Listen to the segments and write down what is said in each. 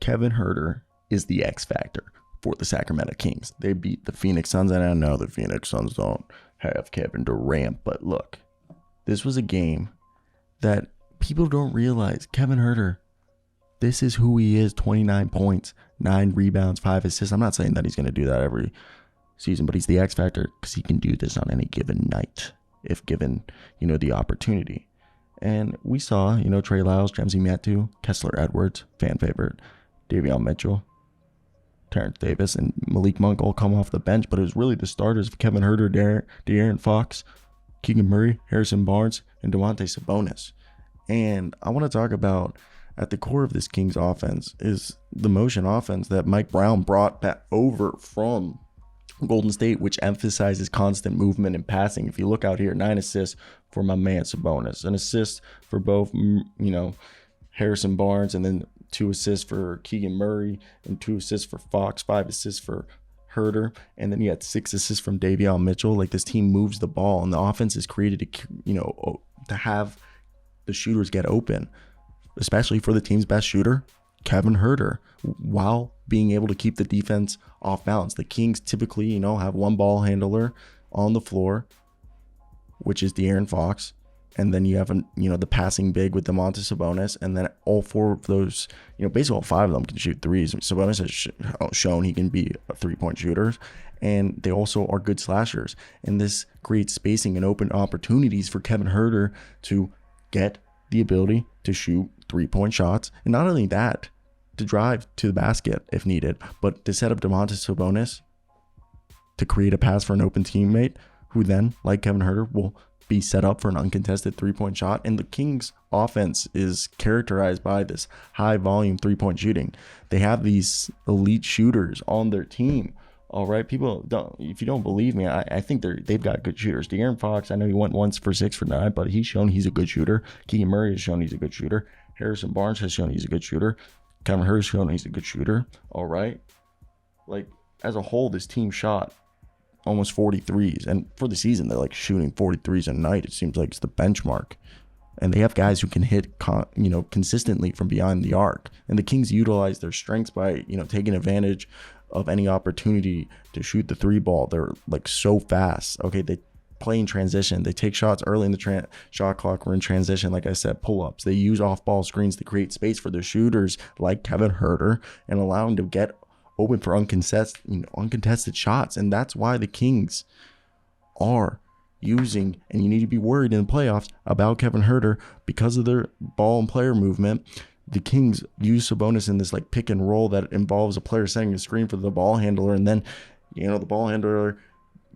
Kevin Huerter is the X factor for the Sacramento Kings. They beat the Phoenix Suns, and I know the Phoenix Suns don't have Kevin Durant, but look, this was a game that people don't realize. Kevin Huerter, this is who he is. 29 points, 9 rebounds, 5 assists. I'm not saying that he's going to do that every season, but he's the X factor because he can do this on any given night if given, the opportunity. And we saw, Trey Lyles, Jamesy Matu, Kessler Edwards, fan favorite, Davion Mitchell, Terrence Davis, and Malik Monk all come off the bench, but it was really the starters of Kevin Huerter, De'Aaron Fox, Keegan Murray, Harrison Barnes, and Domantas Sabonis. And I want to talk about, at the core of this Kings offense is the motion offense that Mike Brown brought back over from Golden State, which emphasizes constant movement and passing. If you look out here, 9 assists for my man Sabonis, an assist for both, Harrison Barnes, and then 2 assists for Keegan Murray, and 2 assists for Fox, 5 assists for Huerter, and then you had 6 assists from Davion Mitchell. Like, this team moves the ball, and the offense is created to have the shooters get open, especially for the team's best shooter, Kevin Huerter, while being able to keep the defense off balance. The Kings typically, have one ball handler on the floor, which is De'Aaron Fox. And then you have, the passing big with Domantas Sabonis. And then all 4 of those, basically all 5 of them can shoot threes. Sabonis has shown he can be a 3-point shooter. And they also are good slashers. And this creates spacing and open opportunities for Kevin Huerter to get the ability to shoot 3-point shots. And not only that, to drive to the basket if needed, but to set up Domantas Sabonis to create a pass for an open teammate who then, like Kevin Huerter, will be set up for an uncontested 3-point shot. And the Kings offense is characterized by this high volume 3-point shooting. They have these elite shooters on their team. All right, people don't. If you don't believe me, I think they've got good shooters. De'Aaron Fox, I know he went once for 6 for 9, but he's shown he's a good shooter. Keegan Murray has shown he's a good shooter. Harrison Barnes has shown he's a good shooter. Kevin Huerter has shown he's a good shooter. All right, like, as a whole, this team shot almost 43s, and for the season, they're like shooting 43s a night. It seems like it's the benchmark. And they have guys who can hit, consistently from beyond the arc. And the Kings utilize their strengths by, taking advantage of any opportunity to shoot the 3 ball. They're like so fast. Okay, they play in transition. They take shots early in the shot clock. We're in transition, like I said, pull-ups. They use off-ball screens to create space for their shooters like Kevin Huerter and allow them to get open for uncontested shots. And that's why the Kings are using, and you need to be worried in the playoffs about Kevin Huerter because of their ball and player movement. The Kings use Sabonis in this like pick and roll that involves a player setting a screen for the ball handler, and then the ball handler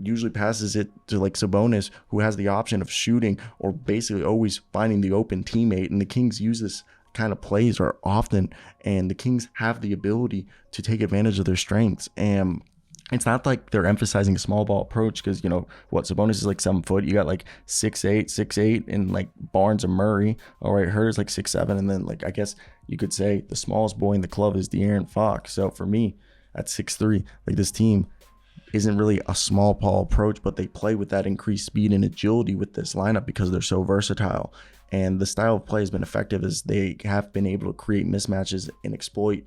usually passes it to like Sabonis, who has the option of shooting or basically always finding the open teammate. And the Kings use this kind of plays are often, and the Kings have the ability to take advantage of their strengths. And it's not like they're emphasizing a small ball approach because, Sabonis is like 7 foot. You got like 6'8", and like Barnes and Murray. All right, Huerter's like 6'7", and then like I guess you could say the smallest boy in the club is De'Aaron Fox. So for me, at 6'3", like this team isn't really a small ball approach, but they play with that increased speed and agility with this lineup because they're so versatile. And the style of play has been effective as they have been able to create mismatches and exploit,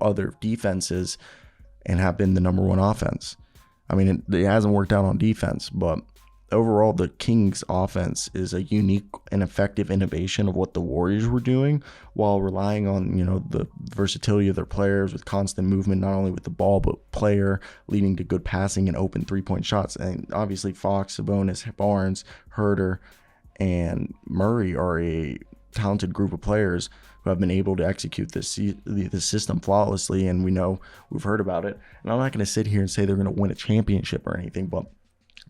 other defenses, and have been the number 1 offense. I mean, it hasn't worked out on defense, but overall, the Kings offense is a unique and effective innovation of what the Warriors were doing while relying on, the versatility of their players with constant movement, not only with the ball, but player leading to good passing and open 3-point shots. And obviously Fox, Sabonis, Barnes, Huerter, and Murray are a talented group of players who have been able to execute this system flawlessly, and we've heard about it. And I'm not going to sit here and say they're going to win a championship or anything, but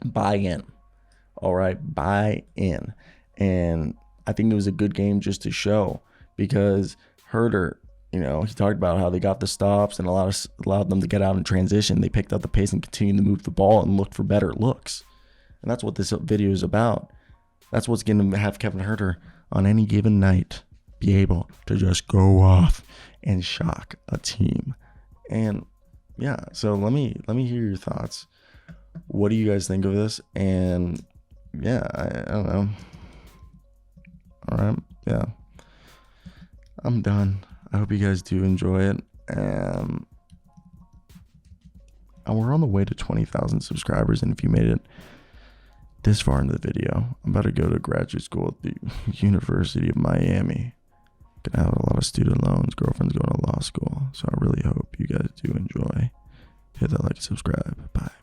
buy in. All right, buy in. And I think it was a good game just to show, because Huerter, he talked about how they got the stops and allowed them to get out in transition. They picked up the pace and continued to move the ball and look for better looks. And that's what this video is about. That's what's going to have Kevin Huerter on any given night be able to just go off and shock a team. And yeah, so let me hear your thoughts. What do you guys think of this? And yeah, I don't know. All right, yeah, I'm done. I hope you guys do enjoy it. And we're on the way to 20,000 subscribers. And if you made it this far into the video, I'm about to go to graduate school at the University of Miami. Gonna have a lot of student loans. Girlfriend's going to law school. So I really hope you guys do enjoy. Hit that like and subscribe. Bye.